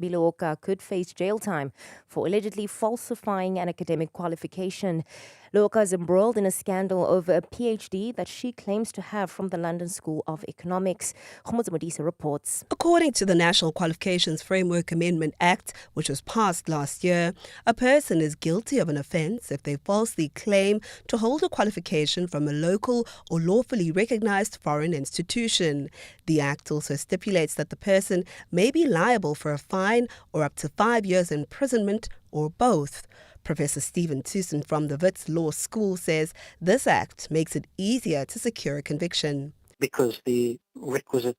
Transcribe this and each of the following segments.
Biloka could face jail time for allegedly falsifying an academic qualification. Biloka is embroiled in a scandal over a PhD that she claims to have from the London School of Economics. Khomotso Modisa reports. According to the National Qualifications Framework Amendment Act, which was passed last year, a person is guilty of an offence if they falsely claim to hold a qualification from a local or lawfully recognised foreign institution. The Act also stipulates that the person may be liable for a fine or up to 5 years imprisonment or both. Professor Stephen Tusen from the Wits Law School says this act makes it easier to secure a conviction. Because the requisite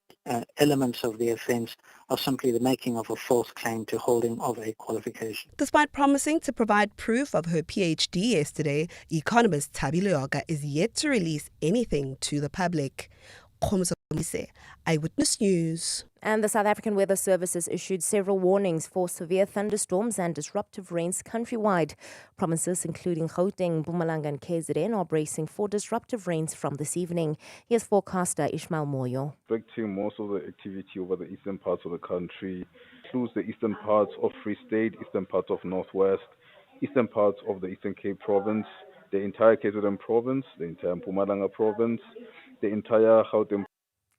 elements of the offence are simply the making of a false claim to holding of a qualification. Despite promising to provide proof of her PhD yesterday, economist Thabi Leoka is yet to release anything to the public. Khomotso Modisa, Eyewitness News. And the South African Weather Service has issued several warnings for severe thunderstorms and disruptive rains countrywide. Provinces including Gauteng, Mpumalanga and KZN are bracing for disruptive rains from this evening. Here's forecaster Ishmael Moyo. Expecting most of the activity over the eastern parts of the country, includes the eastern parts of Free State, eastern parts of Northwest, eastern parts of the Eastern Cape Province, the entire KZN Province, the entire Mpumalanga Province, the entire Gauteng.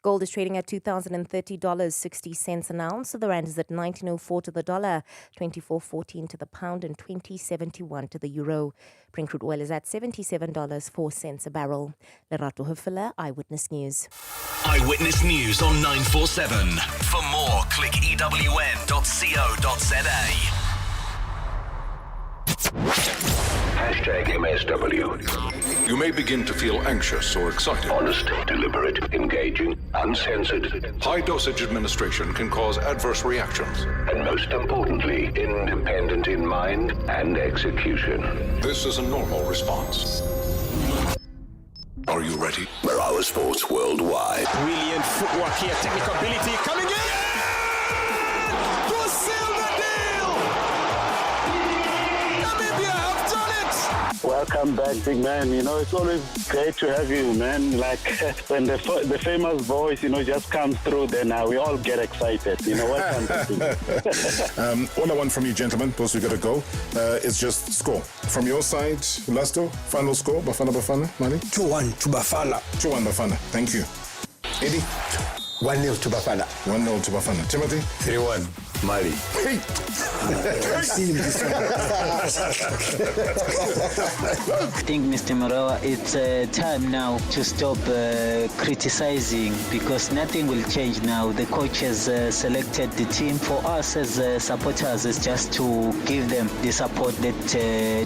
Gold is trading at $2,030.60 an ounce. The rand is at 19.04 to the dollar, 24.14 to the pound, and 20.71 to the euro. Brent crude oil is at $77.04 a barrel. Lerato Hufela, Eyewitness News. Eyewitness News on 947. For more, click ewn.co.za. #MSW. You may begin to feel anxious or excited. Honest, deliberate, engaging, uncensored. High-dosage administration can cause adverse reactions. And most importantly, independent in mind and execution. This is a normal response. Are you ready? Marawa Sports Worldwide. Brilliant footwork here, technical ability coming in. To seal the deal! Namibia have done it! Welcome back, big man. You know, it's always great to have you, man. Like when the famous voice, just comes through, then we all get excited. Welcome back. All I want from you, gentlemen, because we got to go, is just score. From your side, Lasto, final score, Bafana Bafana, Mali? 2-1 to Bafana. 2-1 Bafana. Thank you. Eddie? 1-0 to Bafana. 1-0 to Bafana. Timothy? 3-1. Mali. Hey! I think, Mr. Marawa, it's time now to stop criticizing, because nothing will change now. The coach has selected the team. For us as supporters, is just to give them the support that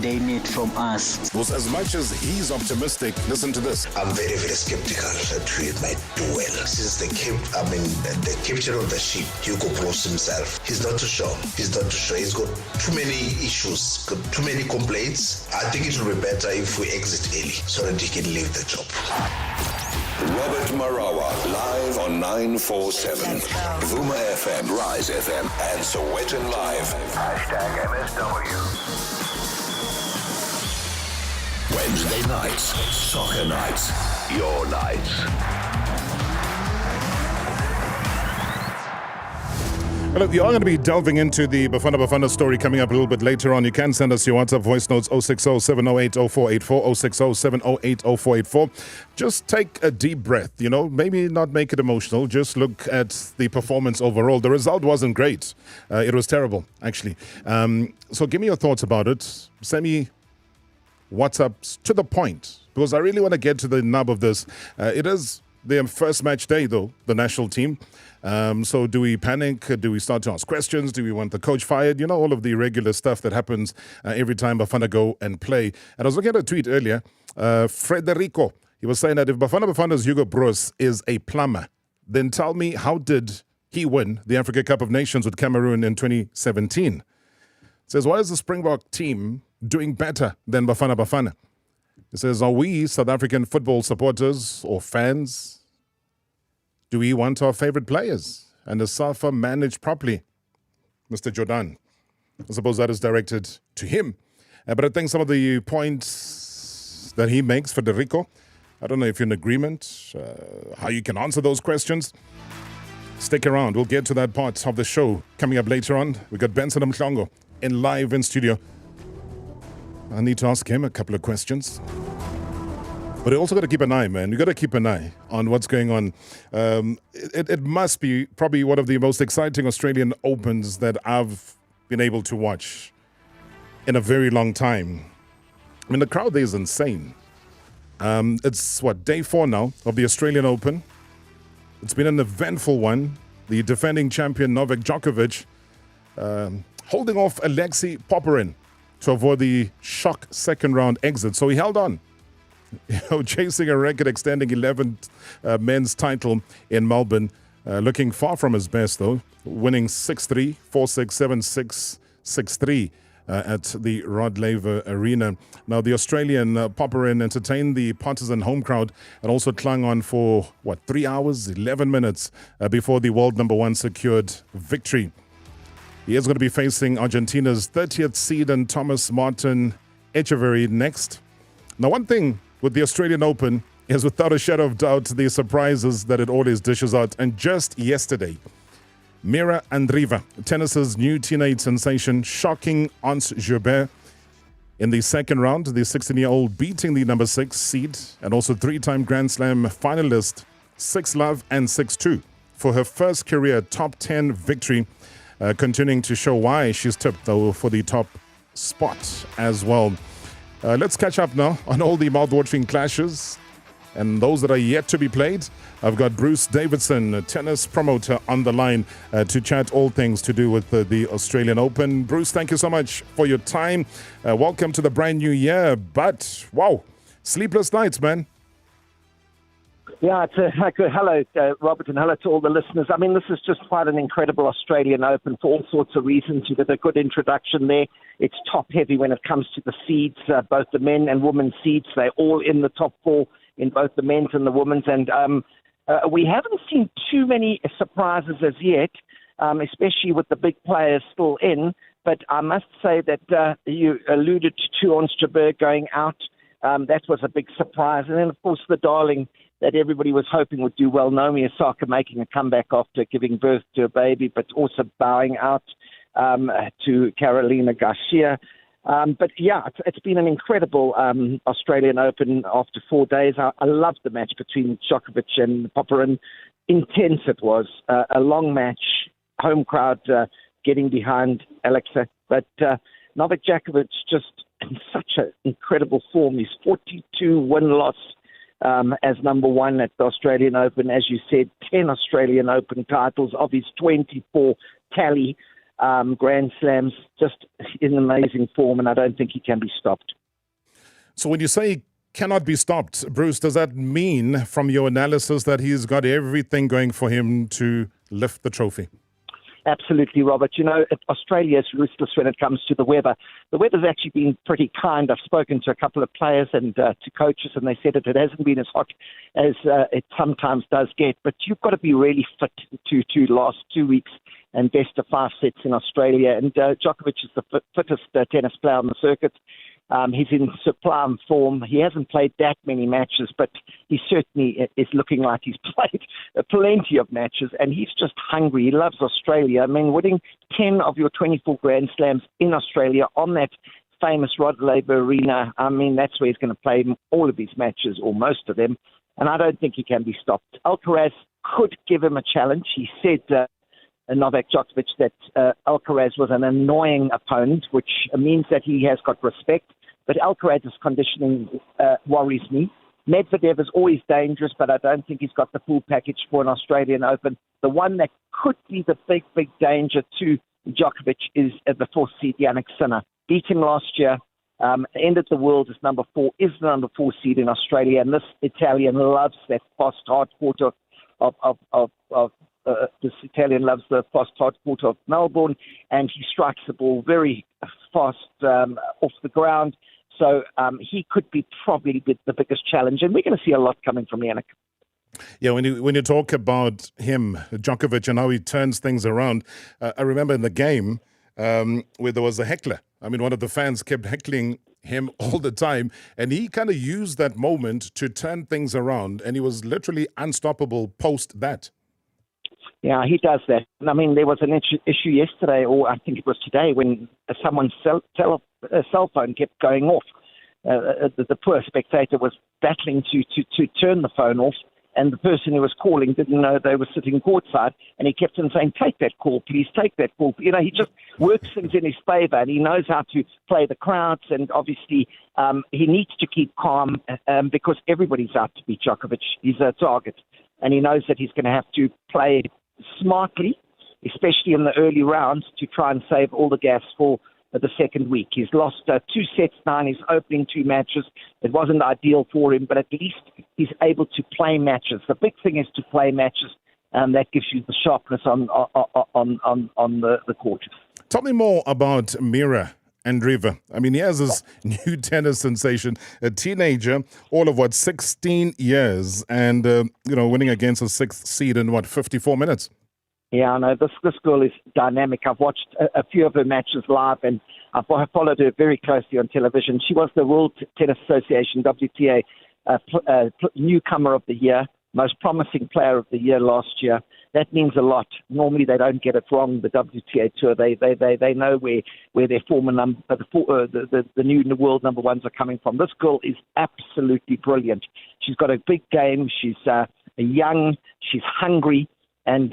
they need from us. Because as much as he's optimistic, listen to this. I'm very, very skeptical that we might do well. Since the captain of the ship, Hugo Bros himself, he's not too sure. He's got too many issues, got too many complaints. I think it will be better if we exit early so that he can leave the job. Robert Marawa, live on 947. Vuma FM, Rise FM, and Sowetan Live. #MSW. Wednesday nights, soccer nights, your nights. Well, you are going to be delving into the Bafana Bafana story coming up a little bit later on. You can send us your WhatsApp voice notes 060-708-0484, 060-708-0484. Just take a deep breath, maybe not make it emotional. Just look at the performance overall. The result wasn't great. It was terrible, actually. So give me your thoughts about it. Send me WhatsApps to the point, because I really want to get to the nub of this. It is their first match day, though, the national team. So do we panic? Do we start to ask questions? Do we want the coach fired? All of the regular stuff that happens every time Bafana go and play. And I was looking at a tweet earlier. Frederico, he was saying that if Bafana Bafana's Hugo Bros is a plumber, then tell me, how did he win the Africa Cup of Nations with Cameroon in 2017? Says, why is the Springbok team doing better than Bafana Bafana? He says, are we South African football supporters or fans? Do we want our favorite players and the SAFA managed properly? Mr. Jordan, I suppose that is directed to him. But I think some of the points that he makes, Federico, I don't know if you're in agreement, how you can answer those questions. Stick around. We'll get to that part of the show coming up later on. We got Benson Mhlongo live in studio. I need to ask him a couple of questions. But you also got to keep an eye, man. You got to keep an eye on what's going on. It must be probably one of the most exciting Australian Opens that I've been able to watch in a very long time. I mean, the crowd there is insane. It's, day 4 now of the Australian Open. It's been an eventful one. The defending champion Novak Djokovic holding off Alexei Popyrin to avoid the shock second-round exit. So he held on, chasing a record-extending 11th men's title in Melbourne. Looking far from his best, though, winning 6-3, 4-6, 7-6, 6-3. At the Rod Laver Arena. Now, the Australian Popyrin entertained the partisan home crowd and also clung on for, 3 hours, 11 minutes before the world number 1 secured victory. He is going to be facing Argentina's 30th seed and Thomas Martin Echeverry next. Now, one thing with the Australian Open is without a shadow of doubt the surprises that it always dishes out. And just yesterday, Mira Andreeva, tennis's new teenage sensation, shocking Ons Jabeur in the second round. The 16-year-old beating the number 6 seed and also 3-time Grand Slam finalist 6-love and 6-2 for her first career top 10 victory, continuing to show why she's tipped, though, for the top spot as well. Let's catch up now on all the mouth-watering clashes and those that are yet to be played. I've got Bruce Davidson, a tennis promoter, on the line to chat all things to do with the Australian Open. Bruce, thank you so much for your time. Welcome to the brand new year. But, wow, sleepless nights, man. Yeah, it's hello, Robert, and hello to all the listeners. I mean, this is just quite an incredible Australian Open for all sorts of reasons. You did a good introduction there. It's top-heavy when it comes to the seeds, both the men and women's seeds. They're all in the top 4 in both the men's and the women's. And we haven't seen too many surprises as yet, especially with the big players still in. But I must say that you alluded to Ons Jabeur going out. That was a big surprise. And then, of course, the darling that everybody was hoping would do well, Naomi Osaka, making a comeback after giving birth to a baby, but also bowing out to Carolina Garcia. But yeah, it's been an incredible Australian Open after 4 days. I loved the match between Djokovic and Popyrin. Intense it was. A long match, home crowd getting behind Alexa. But Novak Djokovic just in such an incredible form. He's 42 win-loss as number 1 at the Australian Open. As you said, 10 Australian Open titles of his 24 tally. Grand Slams, just in amazing form, and I don't think he can be stopped. So when you say he cannot be stopped, Bruce, does that mean from your analysis that he's got everything going for him to lift the trophy? Absolutely, Robert. You know, Australia is ruthless when it comes to the weather. The weather's actually been pretty kind. I've spoken to a couple of players and to coaches, and they said it hasn't been as hot as it sometimes does get. But you've got to be really fit to last 2 weeks and best of 5 sets in Australia. And Djokovic is the fittest tennis player on the circuit. He's in sublime form. He hasn't played that many matches, but he certainly is looking like he's played plenty of matches, and he's just hungry. He loves Australia. I mean, winning 10 of your 24 Grand Slams in Australia on that famous Rod Laver Arena, I mean, that's where he's going to play all of his matches, or most of them, and I don't think he can be stopped. Alcaraz could give him a challenge. He said Novak Djokovic that Alcaraz was an annoying opponent, which means that he has got respect. But Alcaraz's conditioning worries me. Medvedev is always dangerous, but I don't think he's got the full package for an Australian Open. The one that could be the big, big danger to Djokovic is the 4th seed, Jannik Sinner. Beat him last year, ended the world as number 4, is the number 4 seed in Australia, and this Italian loves that fast, hard court this Italian loves the fast, hard court of Melbourne, and he strikes the ball very fast off the ground. So he could be probably the biggest challenge, and we're going to see a lot coming from Jannik. Yeah, when you talk about him, Djokovic, and how he turns things around, I remember in the game where there was a heckler. I mean, one of the fans kept heckling him all the time, and he kind of used that moment to turn things around, and he was literally unstoppable post that. Yeah, he does that. I mean, there was an issue yesterday, or I think it was today, when someone's cell phone kept going off. The poor spectator was battling to turn the phone off, and the person who was calling didn't know they were sitting courtside, and he kept on saying, take that call, please, take that call. You know, he just works things in his favour, and he knows how to play the crowds, and obviously he needs to keep calm because everybody's out to beat Djokovic. He's a target, and he knows that he's going to have to play smartly, especially in the early rounds, to try and save all the gas for the second week. He's lost 2 sets now in his opening 2 matches. It wasn't ideal for him, but at least he's able to play matches. The big thing is to play matches, and that gives you the sharpness on the court. Tell me more about Mira Andreeva. I mean, here's this new tennis sensation, a teenager, all of 16 years, and winning against a 6th seed in 54 minutes. Yeah, I know. This girl is dynamic. I've watched a few of her matches live, and I've followed her very closely on television. She was the World Tennis Association, WTA, newcomer of the year, most promising player of the year last year. That means a lot. Normally they don't get it wrong, the WTA Tour. They know where their former the new world number ones are coming from. This girl is absolutely brilliant. She's got a big game. She's young. She's hungry. And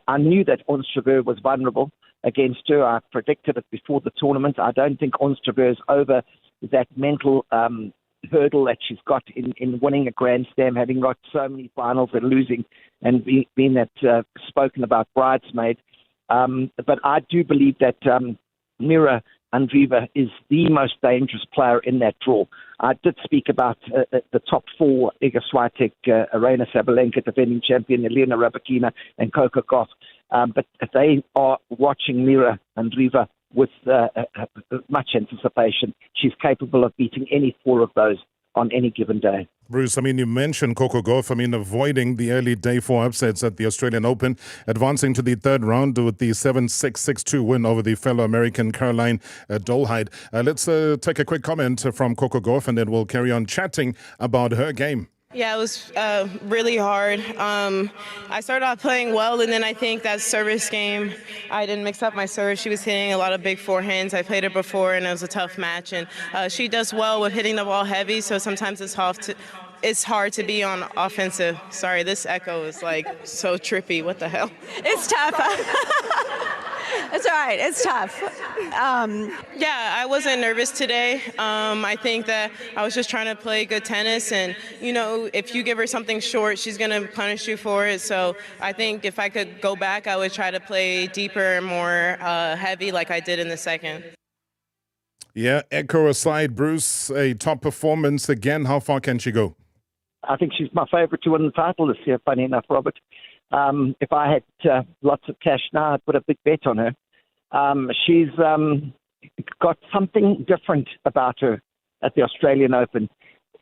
I knew that Ons Jabeur was vulnerable against her. I predicted it before the tournament. I don't think Ons Jabeur is over that mental hurdle that she's got in winning a Grand Slam, having got so many finals and losing, and being that spoken about bridesmaid. But I do believe that Mira Andreeva is the most dangerous player in that draw. I did speak about the top 4, Iga Swiatek, Aryna Sabalenka, defending champion, Elena Rybakina, and Cori Gauff. But they are watching Mira Andreeva with much anticipation. She's capable of beating any 4 of those on any given day. Bruce, I mean, you mentioned Cori Gauff. I mean, avoiding the early day 4 upsets at the Australian Open, advancing to the 3rd round with the 7-6, 6-2 win over the fellow American Caroline Dolehide. Let's take a quick comment from Cori Gauff, and then we'll carry on chatting about her game. Yeah, it was really hard. I started off playing well, and then I think that service game, I didn't mix up my serve. She was hitting a lot of big forehands. I played her before, and it was a tough match. And she does well with hitting the ball heavy, so sometimes it's hard to be on offensive. Sorry, this echo is like so trippy. What the hell? It's tough. It's all right. It's tough. Yeah, I wasn't nervous today. I think that I was just trying to play good tennis, and if you give her something short, she's going to punish you for it. So I think if I could go back, I would try to play deeper and more heavy like I did in the second. Yeah, echo aside, Bruce, a top performance again. How far can she go? I think she's my favourite to win the title this year, funny enough, Robert. If I had lots of cash now, I'd put a big bet on her. She's got something different about her at the Australian Open.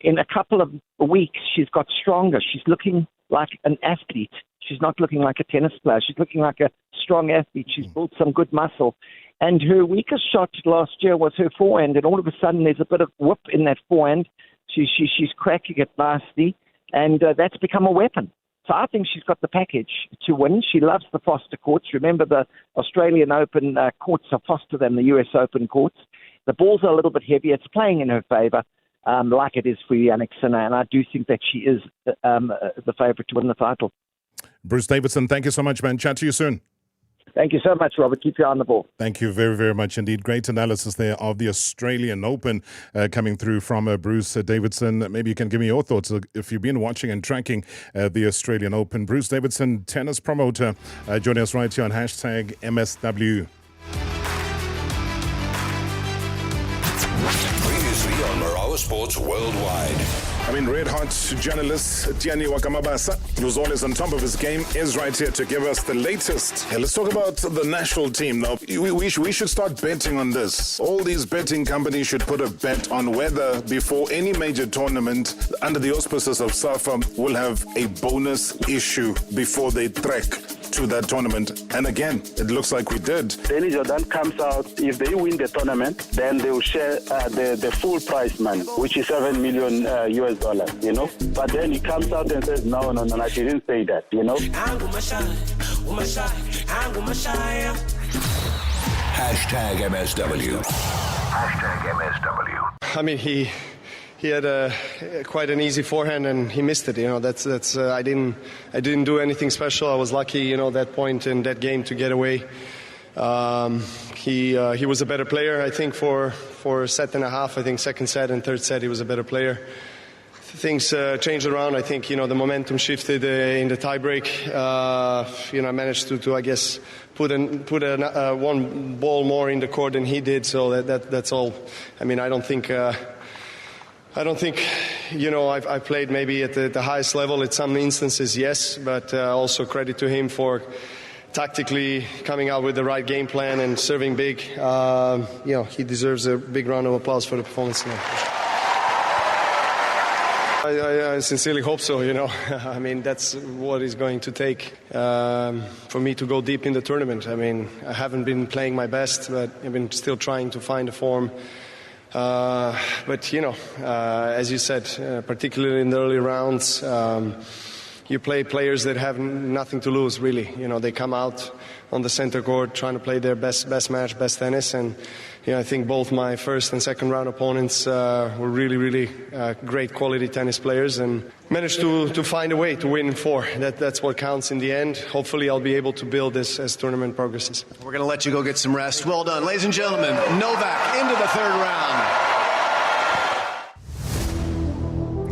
In a couple of weeks, she's got stronger. She's looking like an athlete. She's not looking like a tennis player. She's looking like a strong athlete. She's built some good muscle. And her weakest shot last year was her forehand, and all of a sudden there's a bit of whip in that forehand. She's cracking it nicely, and that's become a weapon. So I think she's got the package to win. She loves the faster courts. Remember, the Australian Open courts are faster than the US Open courts. The balls are a little bit heavier. It's playing in her favour, like it is for Jannik Sinner, and I do think that she is the favourite to win the title. Bruce Davidson, thank you so much, man. Chat to you soon. Thank you so much, Robert. Keep your eye on the ball. Thank you very, very much indeed. Great analysis there of the Australian Open coming through from Bruce Davidson. Maybe you can give me your thoughts if you've been watching and tracking the Australian Open. Bruce Davidson, tennis promoter, joining us right here on hashtag MSW. Previously on Marawa Sports Worldwide. I mean, red-hot journalist Tiani Wakamabasa, who's always on top of his game, is right here to give us the latest. Hey, let's talk about the national team now. We should start betting on this. All these betting companies should put a bet on whether before any major tournament under the auspices of SAFA will have a bonus issue before they trek to that tournament. And again, it looks like we did. Then Jordan comes out. If they win the tournament, then they will share the full prize money, which is $7 million US, you know. But then he comes out and says, no, I didn't say that, you know. Hashtag MSW. Hashtag MSW. I mean, he had quite an easy forehand and he missed it. You know, that's I didn't do anything special. I was lucky, you know, that point in that game to get away. He was a better player, I think, for a set and a half. I think second set and third set he was a better player. Things changed around. I think, you know, the momentum shifted in the tiebreak. You know, I managed to I guess put one ball more in the court than he did. So that's all. I mean, I don't think. You know, I've played maybe at the highest level at some instances, yes, but also credit to him for tactically coming out with the right game plan and serving big. You know, he deserves a big round of applause for the performance now. I sincerely hope so, you know. I mean, that's what it's going to take for me to go deep in the tournament. I mean, I haven't been playing my best, but I've been still trying to find a form. But, you know, as you said, particularly in the early rounds, you play players that have nothing to lose, really. You know, they come out on the center court trying to play their best match, best tennis. And, you know, I think both my first and second round opponents were really great quality tennis players and managed to find a way to win in four. That's what counts in the end. Hopefully I'll be able to build this as tournament progresses. We're going to let you go get some rest. Well done. Ladies and gentlemen, Novak into the third round.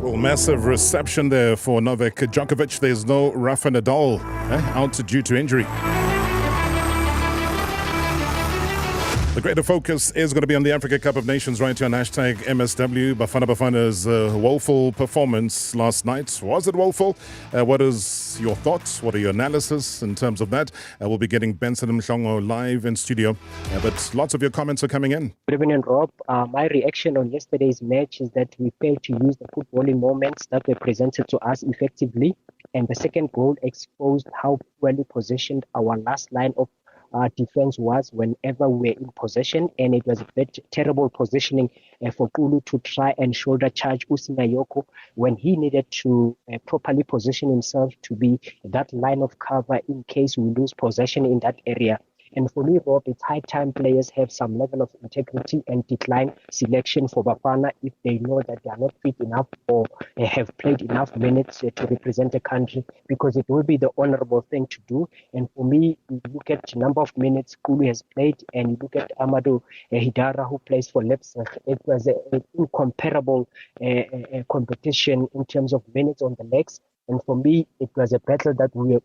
Well, massive reception there for Novak Djokovic. There's no Rafa Nadal out due to injury. The greater focus is going to be on the Africa Cup of Nations right here on hashtag MSW. Bafana Bafana's woeful performance last night. Was it woeful? What is your thoughts? What are your analysis in terms of that? We'll be getting Benson Mhlongo live in studio. But lots of your comments are coming in. Good evening, Rob. My reaction on yesterday's match is that we failed to use the footballing moments that were presented to us effectively. And the second goal exposed how poorly positioned our last line of defense was whenever we were in possession, and it was a bit terrible positioning for Kulu to try and shoulder charge Usinayoko when he needed to properly position himself to be that line of cover in case we lose possession in that area. And for me, Rob, it's high time players have some level of integrity and decline selection for Bafana if they know that they are not fit enough or have played enough minutes to represent the country, because it will be the honorable thing to do. And for me, you look at the number of minutes Kulu has played, and you look at Amadou Hidara, who plays for Leipzig. It was an incomparable competition in terms of minutes on the legs. And for me, it was a battle that we were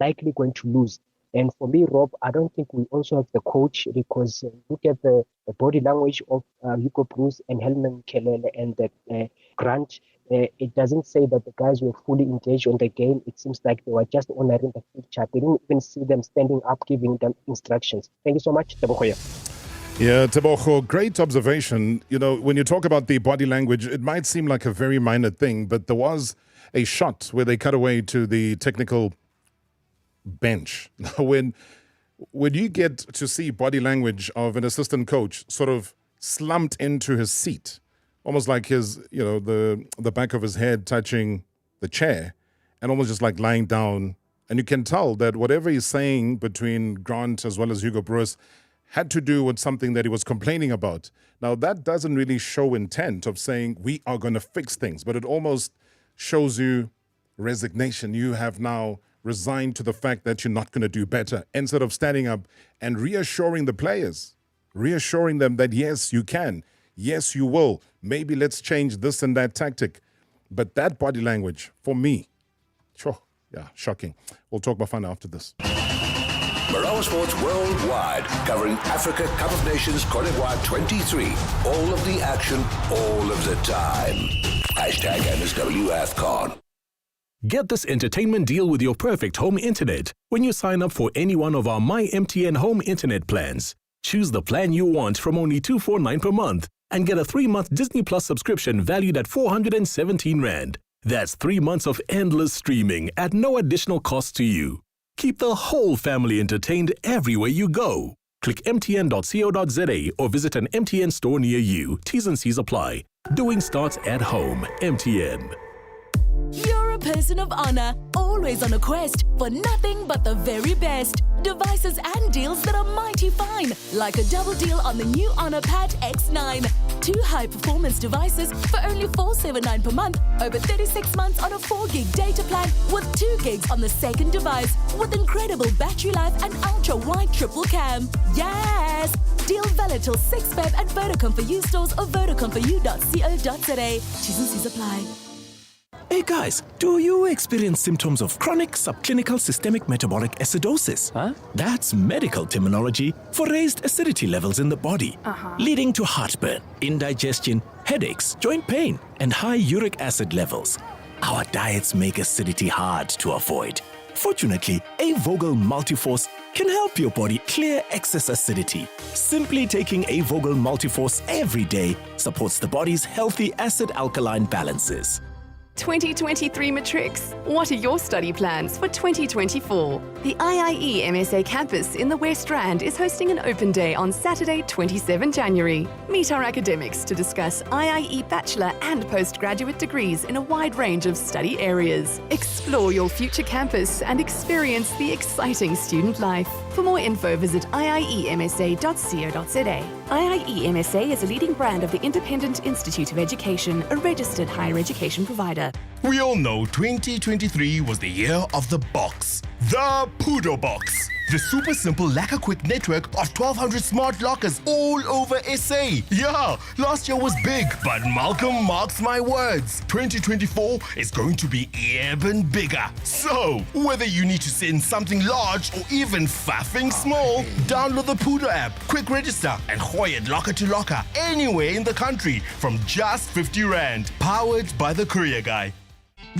likely going to lose. And for me, Rob, I don't think we also have the coach, because look at the body language of Hugo Bruce and Helman Kelele and Grant. It doesn't say that the guys were fully engaged on the game. It seems like they were just honoring the picture. We didn't even see them standing up, giving them instructions. Thank you so much, Tebogo. Yeah, Tebogo, great observation. You know, when you talk about the body language, it might seem like a very minor thing, but there was a shot where they cut away to the technical bench. When you get to see body language of an assistant coach sort of slumped into his seat, almost like his, you know, the back of his head touching the chair, and almost just like lying down, and you can tell that whatever he's saying between Grant as well as Hugo Bruce had to do with something that he was complaining about. Now, that doesn't really show intent of saying we are going to fix things, but it almost shows you resignation. You have now resigned to the fact that you're not going to do better, instead of standing up and reassuring the players, reassuring them that yes, you can, yes, you will. Maybe let's change this and that tactic. But that body language, for me, shocking. We'll talk Bafana after this. Marawa Sports Worldwide, covering Africa Cup of Nations Côte d'Ivoire 23. All of the action, all of the time. Hashtag MSW Afcon. Get this entertainment deal with your perfect home internet when you sign up for any one of our My MTN home internet plans. Choose the plan you want from only $249 per month and get a 3-month Disney Plus subscription valued at 417 Rand. That's 3 months of endless streaming at no additional cost to you. Keep the whole family entertained everywhere you go. Click mtn.co.za or visit an MTN store near you. T's and C's apply. Doing starts at home. MTN. You're a person of honor, always on a quest for nothing but the very best. Devices and deals that are mighty fine, like a double deal on the new Honor Pad X9. 2 high-performance devices for only $479 per month, over 36 months on a 4-gig data plan with 2 gigs on the second device, with incredible battery life and ultra-wide triple cam. Yes! Deal valid till 6 Feb at Vodacom for You stores or vodacomforyou.co.za. T's and C's apply. Hey guys, do you experience symptoms of chronic subclinical systemic metabolic acidosis? That's medical terminology for raised acidity levels in the body, leading to heartburn, indigestion, headaches, joint pain, and high uric acid levels. Our diets make acidity hard to avoid. Fortunately, a Vogel Multiforce can help your body clear excess acidity. Simply taking a Vogel Multiforce every day supports the body's healthy acid-alkaline balances. 2023 Matrix. What are your study plans for 2024? The IIE MSA campus in the West Rand is hosting an open day on Saturday, 27 January. Meet our academics to discuss IIE bachelor and postgraduate degrees in a wide range of study areas. Explore your future campus and experience the exciting student life. For more info, visit iiemsa.co.za. IIE MSA is a leading brand of the Independent Institute of Education, a registered higher education provider. We all know 2023 was the year of the box. The Pudo Box. The super simple lacquer-quick network of 1,200 smart lockers all over SA. Yeah, last year was big, but Malcolm marks my words. 2024 is going to be even bigger. So, whether you need to send something large or even faffing small, download the Pudo app, quick register, and hoy it locker to locker anywhere in the country from just 50 Rand. Powered by the courier guy.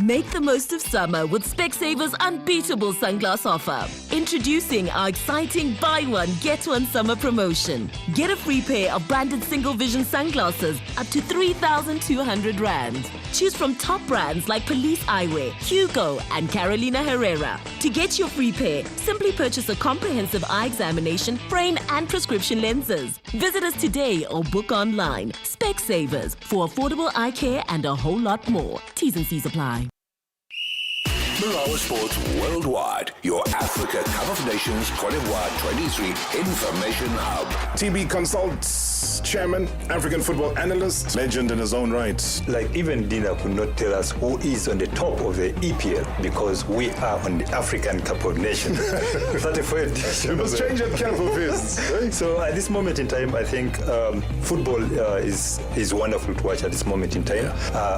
Make the most of summer with Specsavers' unbeatable sunglass offer. Introducing our exciting buy one, get one summer promotion. Get a free pair of branded single vision sunglasses up to 3,200 Rand. Choose from top brands like Police Eyewear, Hugo, and Carolina Herrera. To get your free pair, simply purchase a comprehensive eye examination, frame, and prescription lenses. Visit us today or book online. Specsavers, for affordable eye care and a whole lot more. T's and C's apply. Marawa Sports Worldwide, your Africa Cup of Nations Côte d'Ivoire 23 Information Hub. TB Consults Chairman, African football analyst, legend in his own right. Like even Dina could not tell us who is on the top of the EPL because we are on the African Cup of Nations. 34 edition. You must change that cap of his. Right? So at this moment in time, I think football is wonderful to watch at this moment in time.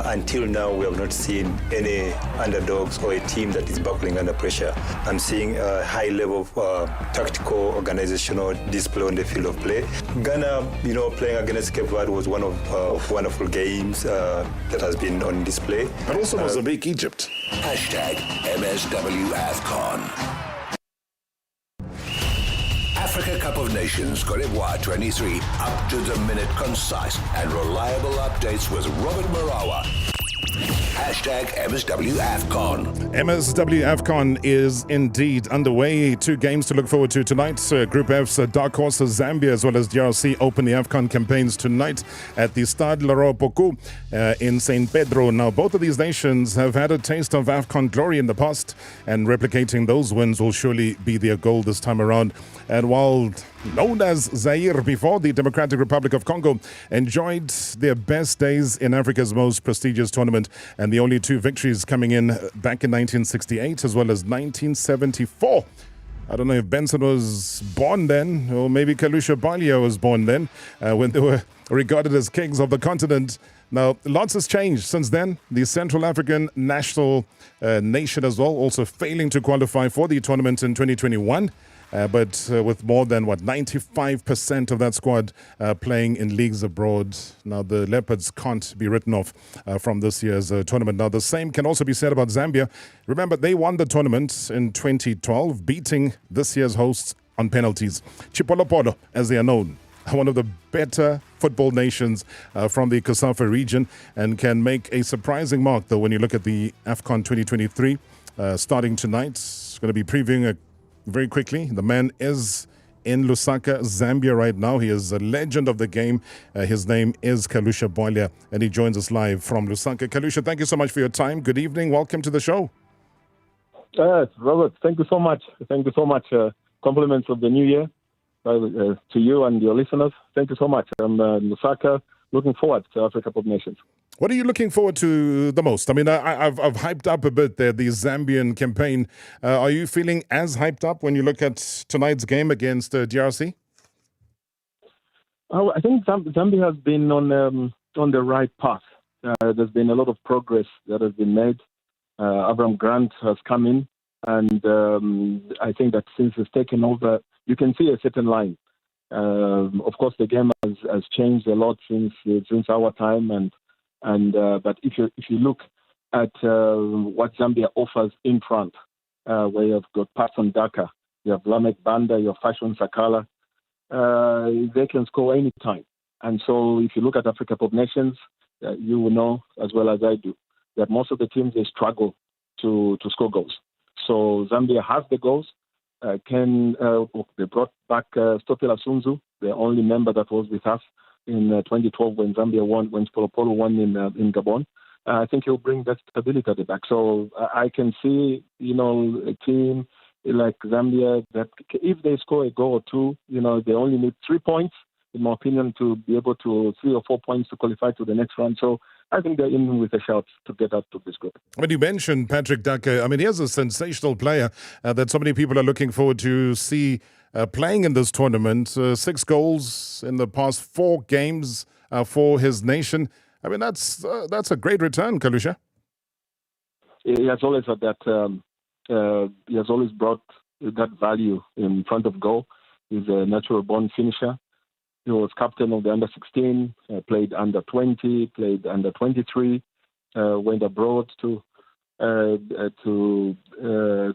Until now, we have not seen any underdogs or a team that is buckling under pressure. I'm seeing a high level of tactical, organizational display on the field of play. Ghana, playing against Cape Verde was one of wonderful games that has been on display. But also Mozambique, Egypt. Hashtag MSW Afcon. Africa Cup of Nations Côte d'Ivoire 23. Up to the minute, concise and reliable updates with Robert Marawa. Hashtag MSW Afcon. MSW Afcon is indeed underway. 2 games to look forward to tonight. Group F's dark horses Zambia as well as DRC open the Afcon campaigns tonight at the Stade Leroy Poku in St. Pedro. Now, both of these nations have had a taste of Afcon glory in the past, and replicating those wins will surely be their goal this time around. And while known as Zaire before, the Democratic Republic of Congo enjoyed their best days in Africa's most prestigious tournament, and the only 2 victories coming in back in 1968 as well as 1974. I don't know if Benson was born then, or maybe Kalusha Balia was born then, when they were regarded as kings of the continent. Now, lots has changed since then. The Central African national nation as well, also failing to qualify for the tournament in 2021. But with more than, 95% of that squad playing in leagues abroad. Now, the Leopards can't be written off from this year's tournament. Now, the same can also be said about Zambia. Remember, they won the tournament in 2012, beating this year's hosts on penalties. Chipolopolo, as they are known, one of the better football nations from the Kasafa region, and can make a surprising mark, though, when you look at the Afcon 2023 starting tonight. It's going to be previewing a very quickly. The man is in Lusaka, Zambia right now. He is a legend of the game. His name is Kalusha Bwalya, and he joins us live from Lusaka. Kalusha, thank you so much for your time. Good evening. Welcome to the show. Robert, thank you so much. Thank you so much. Compliments of the new year to you and your listeners. Thank you so much. I'm Lusaka, looking forward to Africa Cup of Nations. What are you looking forward to the most? I mean, I've hyped up a bit there, the Zambian campaign. Are you feeling as hyped up when you look at tonight's game against DRC? I think Zambia has been on the right path. There's been a lot of progress that has been made. Abraham Grant has come in, and I think that since he's taken over, you can see a certain line. Of course, the game has changed a lot since our time, but if you look at what Zambia offers in front, where you've got Patson Daka, you have Lamek Banda, you have Fashion Sakala, they can score any time. And so if you look at Africa Cup of Nations, you will know as well as I do that most of the teams, they struggle to score goals. So Zambia has the goals. They brought back Stopela Sunzu, the only member that was with us in 2012 when Zambia won, when Polo Polo won in Gabon. I think he'll bring that stability at the back. So I can see, a team like Zambia that if they score a goal or two, they only need 3 points, in my opinion, to be able to 3 or 4 points to qualify to the next round. So I think they're in with a shout to get out of this group. When you mentioned Patrick Daka, I mean, he is a sensational player that so many people are looking forward to see playing in this tournament. 6 goals in the past 4 games for his nation. I mean, that's a great return, Kalusha. He has always had that. He has always brought that value in front of goal. He's a natural-born finisher. He was captain of the under-16, played under-20, played under-23, went abroad to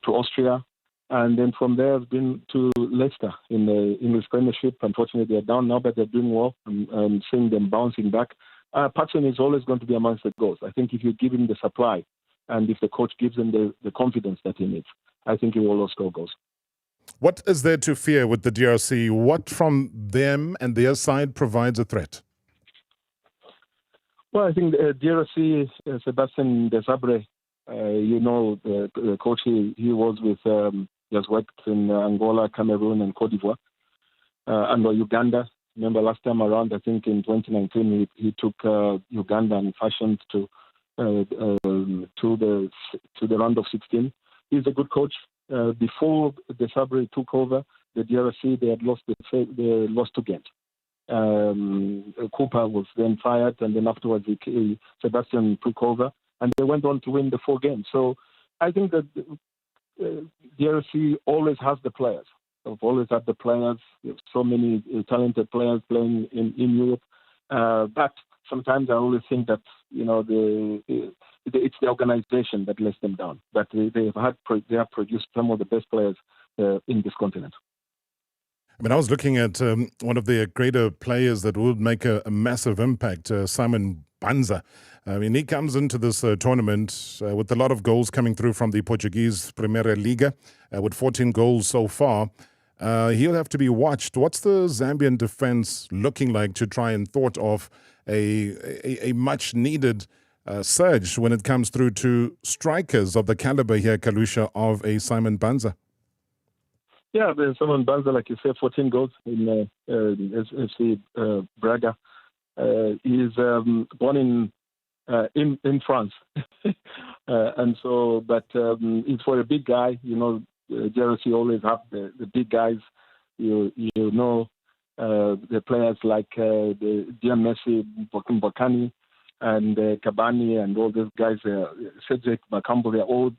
Austria, and then from there has been to Leicester in the English Premiership. Unfortunately, they're down now, but they're doing well. I'm seeing them bouncing back. Patson is always going to be amongst the goals. I think if you give him the supply, and if the coach gives him the confidence that he needs, I think he will also score goals. What is there to fear with the DRC? What from them and their side provides a threat? Well, I think DRC, Sebastian Desabre, the coach, he was with, he has worked in Angola, Cameroon, and Côte d'Ivoire, and Uganda. Remember last time around, I think in 2019, he took Uganda and fashioned to the round of 16. He's a good coach. Before Desabre took over the DRC, they had lost 2 games. Cooper was then fired, and then afterwards Sebastian took over, and they went on to win the 4 games. So I think that DRC always has the players. They've always had the players. There's so many talented players playing in Europe. But sometimes I always think that it's the organization that lets them down. But they have produced some of the best players in this continent. I mean, I was looking at one of the greater players that would make a massive impact, Simon Banza. I mean, he comes into this tournament with a lot of goals coming through from the Portuguese Primeira Liga, with 14 goals so far. He'll have to be watched. What's the Zambian defense looking like to try and thwart off a much-needed surge when it comes through to strikers of the caliber here, Kalusha, of a Simon Banza? Yeah, Simon Banza, like you said, 14 goals in FC Braga. He's born in France, and so, but it's for a big guy. JRC always have the big guys. The players like the Dian Messi, Bokani, and Kabani, and all those guys. Cedric Bakambu, they're all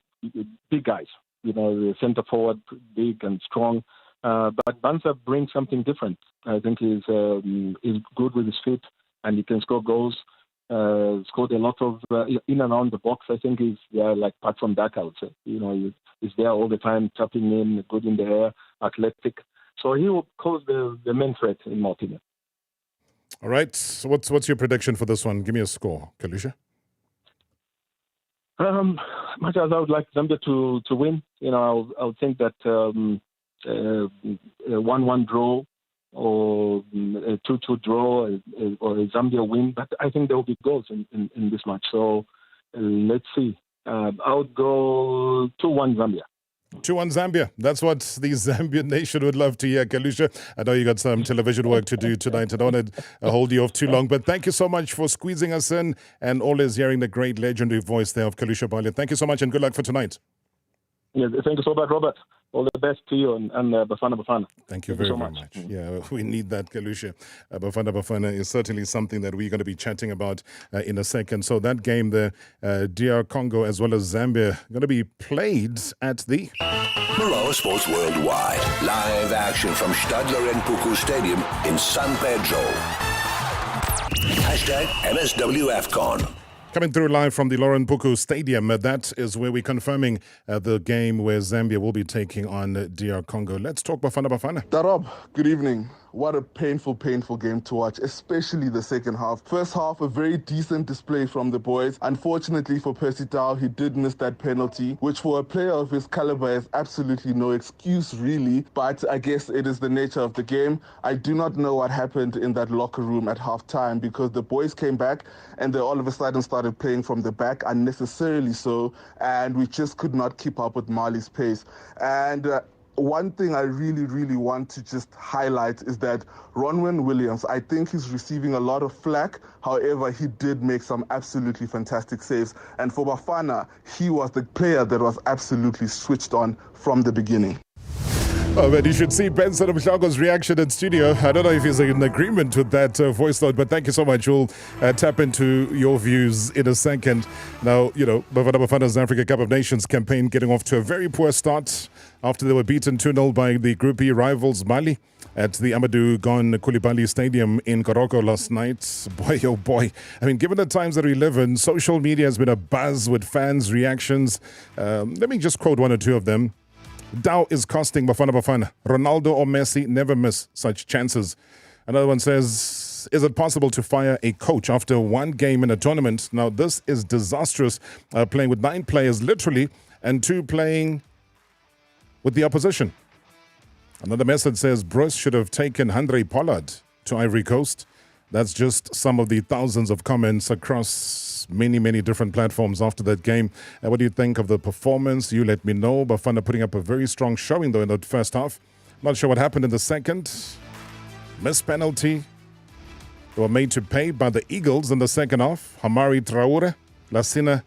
big guys. The centre forward, big and strong. But Banza brings something different. I think he's good with his feet, and he can score goals. Scored a lot of in and around the box. I think he's like Patson Daka, I would say. He's there all the time, tapping in, good in the air, athletic. So he will cause the main threat, in my opinion. All right. So what's your prediction for this one? Give me a score, Kalusha. Much as I would like Zambia to win, I would think that 1-1 draw or a 2-2 draw or a Zambia win. But I think there will be goals in this match. So let's see. I would go 2-1 Zambia. 2-1 Zambia. That's what the Zambian nation would love to hear, Kalusha. I know you got some television work to do tonight. I don't want to hold you off too long, but thank you so much for squeezing us in and always hearing the great legendary voice there of Kalusha Bhalia. Thank you so much and good luck for tonight. Yes, thank you so much, Robert. All the best to you and Bafana Bafana. Thank you very much. Yeah, we need that, Kalusha. Bafana Bafana is certainly something that we're going to be chatting about in a second. So that game, the DR Congo as well as Zambia, going to be played at the Marawa Sports Worldwide. Live action from Stadler and Puku Stadium in San Pedro. Hashtag MSW Afcon. Coming through live from the Lauren Puku Stadium, that is where we're confirming the game where Zambia will be taking on DR Congo. Let's talk Bafana Bafana. Darob, good evening. What a painful game to watch, especially the second half. First half, a very decent display from the boys. Unfortunately for Percy Tau, he did miss that penalty, which for a player of his caliber is absolutely no excuse, really. But I guess it is the nature of the game. I do not know what happened in that locker room at halftime because the boys came back and they all of a sudden started playing from the back, unnecessarily so, and we just could not keep up with Mali's pace. And one thing I really want to just highlight is that Ronwen Williams, I think he's receiving a lot of flack. However, he did make some absolutely fantastic saves. And for Bafana, he was the player that was absolutely switched on from the beginning. Oh, man, you should see Benson Mhlongo's reaction in studio. I don't know if he's in agreement with that voice note, but thank you so much. We'll tap into your views in a second. Now, you know, Bafana Bafana's Africa Cup of Nations campaign getting off to a very poor start after they were beaten 2-0 by the Group E rivals Mali at the Amadou Gon Koulibaly Stadium in Koroko last night. Boy, oh boy. I mean, given the times that we live in, social media has been a buzz with fans' reactions. Let me just quote one or two of them. Dow is costing Bafana Bafana. Ronaldo or Messi never miss such chances. Another one says, is it possible to fire a coach after one game in a tournament? Now, this is disastrous, playing with 9 players literally and 2 playing with the opposition. Another message says, Bruce should have taken Andre Pollard to Ivory Coast. That's just some of the thousands of comments across many different platforms after that game. What do you think of the performance? You let me know. Bafana putting up a very strong showing, though, in the first half. Not sure what happened in the second. Missed penalty. They were made to pay by the Eagles in the second half. Hamari Traore, Lassina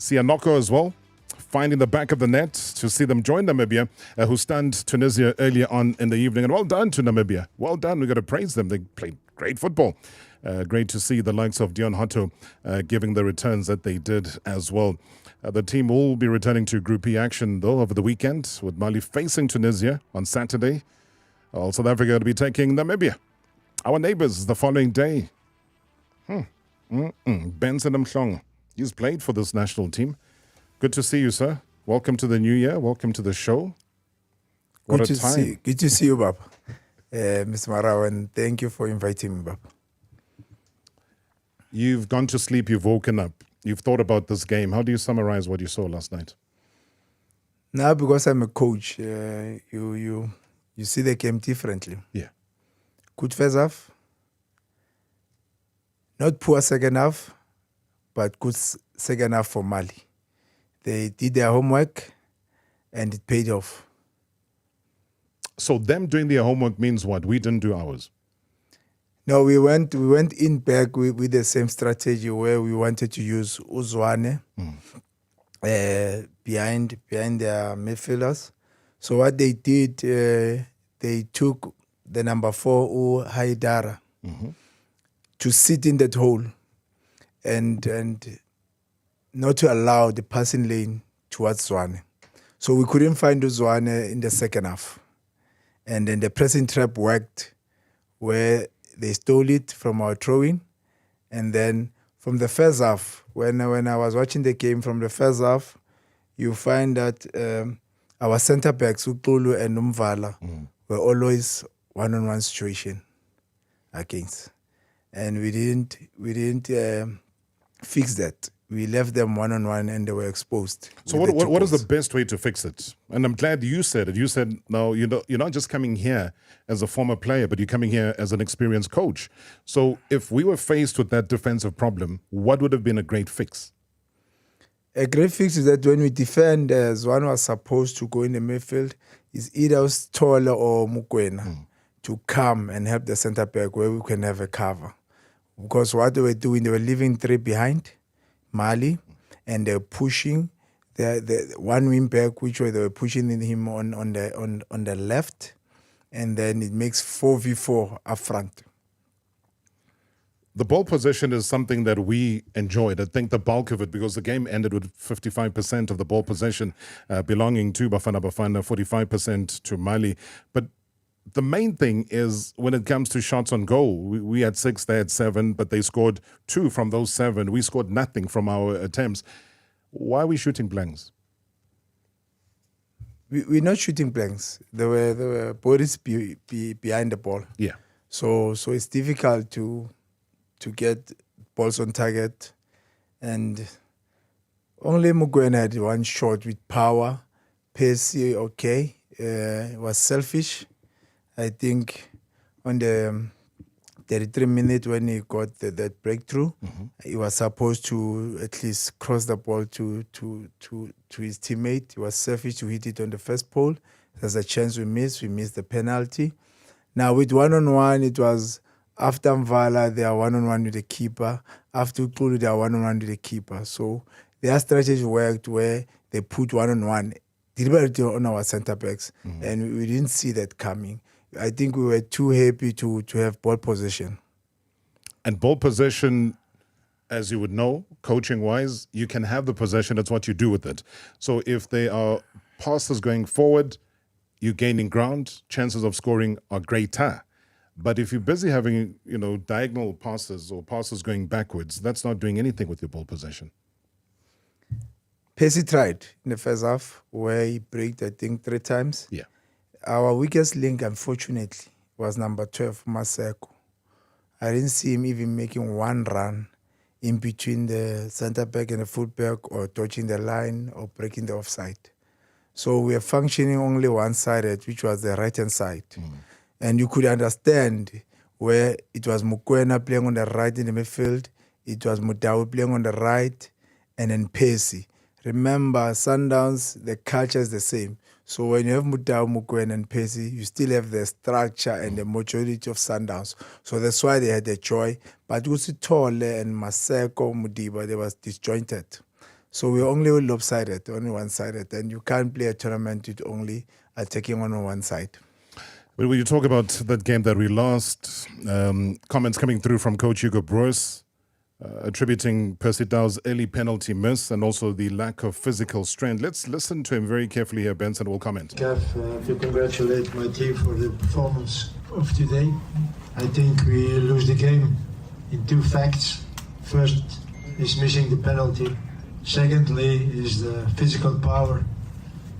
Sianoko as well, finding the back of the net to see them join Namibia, who stunned Tunisia earlier on in the evening. And well done to Namibia. Well done. We've got to praise them. They played great football. Great to see the likes of Dion Hatto giving the returns that they did as well. The team will be returning to Group E action, though, over the weekend, with Mali facing Tunisia on Saturday. South Africa will be taking Namibia, our neighbors, the following day. Benson Mhlongo. He's played for this national team. Good to see you, sir. Welcome to the new year. Welcome to the show. What good a to time. See. Good to see you, Bab. Mr. Marawa, and thank you for inviting me, Bab. You've gone to sleep, you've woken up, you've thought about this game. How do you summarize what you saw last night? Now, because I'm a coach, you see the game differently. Yeah. Good first half. Not poor second half, but good second half for Mali. They did their homework, and it paid off. So them doing their homework means what? We didn't do ours. No, we went in back with the same strategy where we wanted to use Uzwane behind their midfielders. So what they did, they took the number 4 Haidara to sit in that hole and not to allow the passing lane towards Zwane. So we couldn't find Zwane in the second half. And then the pressing trap worked where they stole it from our throwing. And then from the first half, when I was watching the game from the first half, you find that our centre-backs, Ukulu and Umvala, were always one-on-one situation against. And we didn't fix that. we left them one-on-one and they were exposed. So what is the best way to fix it? And I'm glad you said it. You said, no, you're not just coming here as a former player, but you're coming here as an experienced coach. So if we were faced with that defensive problem, what would have been a great fix? A great fix is that when we defend, as one was supposed to go in the midfield, is either Stoller or Mokoena to come and help the centre back where we can have a cover. Because what they were doing, they were leaving 3 behind, Mali, and they're pushing the one wing back, which way they were pushing him on the left, and then it makes 4v4 up front. The ball possession is something that we enjoyed. I think the bulk of it, because the game ended with 55% of the ball possession belonging to Bafana Bafana, 45% to Mali. But the main thing is when it comes to shots on goal, we had 6, they had 7, but they scored 2 from those 7. We scored nothing from our attempts. Why are we shooting blanks? We're not shooting blanks. There were bodies behind the ball. Yeah. So it's difficult to get balls on target. And only Mokoena had one shot with power. Percy, okay, was selfish. I think on the 33 minutes when he got that breakthrough, he was supposed to at least cross the ball to his teammate. He was selfish to hit it on the first pole. There's a chance we missed. We missed the penalty. Now with one-on-one, it was after Mvala, they are one-on-one with the keeper. After Côte, they are one-on-one with the keeper. So their strategy worked where they put one-on-one deliberately on our centre-backs, and we didn't see that coming. I think we were too happy to have ball possession. And ball possession, as you would know, coaching-wise, you can have the possession. That's what you do with it. So if there are passes going forward, you're gaining ground, chances of scoring are greater. But if you're busy having, diagonal passes or passes going backwards, that's not doing anything with your ball possession. Percy tried in the first half where he braked, I think, 3 times. Yeah. Our weakest link, unfortunately, was number 12, Maseko. I didn't see him even making one run in between the centre-back and the full-back or touching the line or breaking the offside. So we are functioning only one-sided, which was the right-hand side. And you could understand where it was Mokoena playing on the right in the midfield, it was Mudau playing on the right, and then Percy. Remember, Sundowns, the culture is the same. So when you have Mudau, Mokoena, and Percy, you still have the structure and the majority of Sundowns. So that's why they had the joy. But Usitole and Maseko, Mudiba, they was disjointed. So we're only lopsided, only one-sided. And you can't play a tournament with only attacking on one side. Well, when you talk about that game that we lost, comments coming through from Coach Hugo Broos, attributing Percy Tau's early penalty miss and also the lack of physical strength. Let's listen to him very carefully here. Benson will comment. Gav, to congratulate my team for the performance of today. I think we lose the game in 2 facts. First is missing the penalty. Secondly is the physical power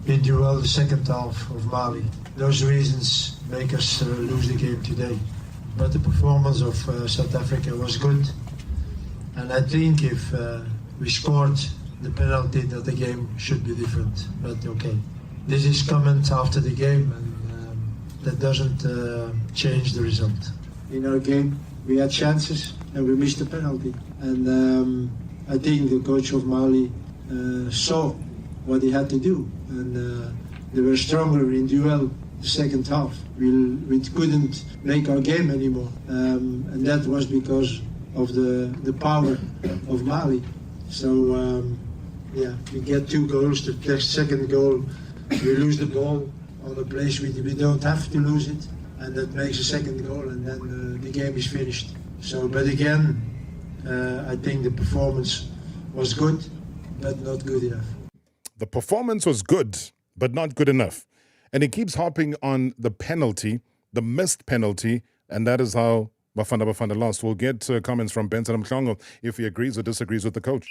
in duel the second half of Mali. Those reasons make us lose the game today. But the performance of South Africa was good. And I think if we scored the penalty, that the game should be different. But okay, this is comment after the game, and that doesn't change the result. In our game, we had chances and we missed the penalty. And I think the coach of Mali saw what he had to do, and they were stronger in duel the second half. We couldn't make our game anymore, and that was because of the power of Mali. So we get 2 goals. The second goal, we lose the ball on a place we don't have to lose it, and that makes a second goal, and then the game is finished. So, but again, I think the performance was good, but not good enough. The performance was good, but not good enough. And he keeps harping on the penalty, the missed penalty, and that is how Bafana Bafana lost. We'll get comments from Benson Mhlongo if he agrees or disagrees with the coach.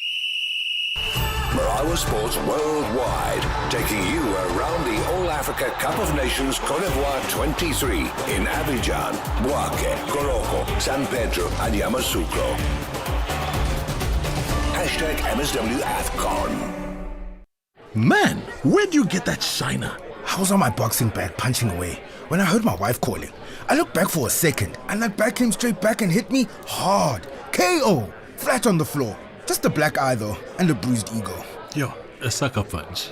Marawa Sports Worldwide, taking you around the All-Africa Cup of Nations Côte d'Ivoire 23 in Abidjan, Bouake, Koroko, San Pedro and Yamoussoukro. Hashtag MSW Afcon. Man, where'd you get that shiner? I was on my boxing bag punching away when I heard my wife calling. I looked back for a second and that bag came straight back and hit me hard. KO! Flat on the floor. Just a black eye though, and a bruised ego. Yo, a sucker punch.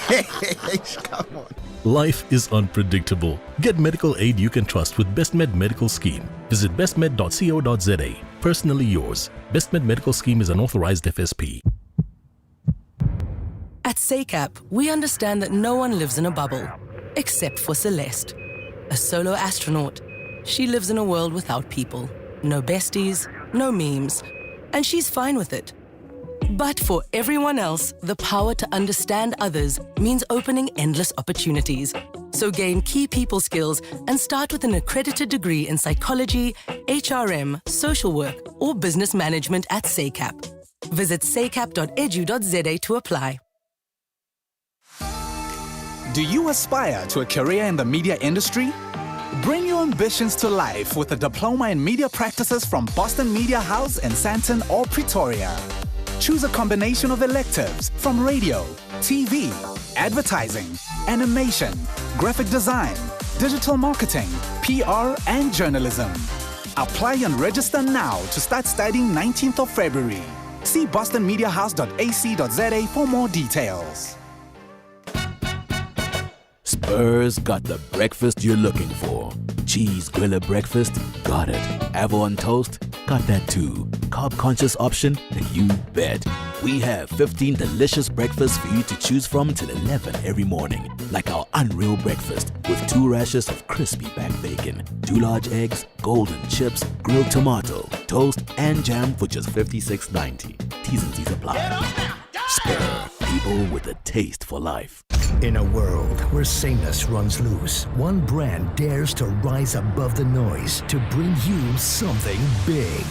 Come on. Life is unpredictable. Get medical aid you can trust with BestMed Medical Scheme. Visit bestmed.co.za. Personally yours. BestMed Medical Scheme is an authorized FSP. At SACAP, we understand that no one lives in a bubble, except for Celeste, a solo astronaut. She lives in a world without people. No besties, no memes, and she's fine with it. But for everyone else, the power to understand others means opening endless opportunities. So gain key people skills and start with an accredited degree in psychology, HRM, social work, or business management at SACAP. Visit sacap.edu.za to apply. Do you aspire to a career in the media industry? Bring your ambitions to life with a diploma in media practices from Boston Media House in Sandton or Pretoria. Choose a combination of electives from radio, TV, advertising, animation, graphic design, digital marketing, PR, and journalism. Apply and register now to start studying 19th of February. See bostonmediahouse.ac.za for more details. Spurs got the breakfast you're looking for. Cheese griller breakfast? Got it. Avon toast? Got that too. Carb-conscious option? You bet. We have 15 delicious breakfasts for you to choose from till 11 every morning. Like our unreal breakfast with 2 rashers of crispy back bacon, 2 large eggs, golden chips, grilled tomato, toast, and jam for just $56.90. T's and C's apply. Spur. People with a taste for life. In a world where sameness runs loose, one brand dares to rise above the noise to bring you something big.